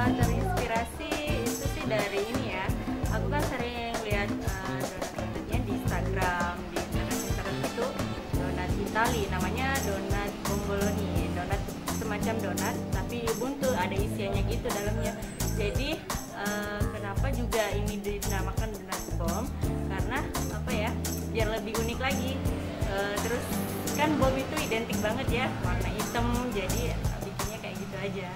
Terinspirasi itu sih dari ini ya, aku kan sering lihat donat-donatnya di Instagram itu, donat Itali namanya donat bomboloni, donat semacam donat tapi buntu, ada isiannya gitu dalamnya. Jadi kenapa juga ini dinamakan donat bom, karena apa ya, biar lebih unik lagi. Terus kan bom itu identik banget ya, warna hitam, jadi bikinnya kayak gitu aja.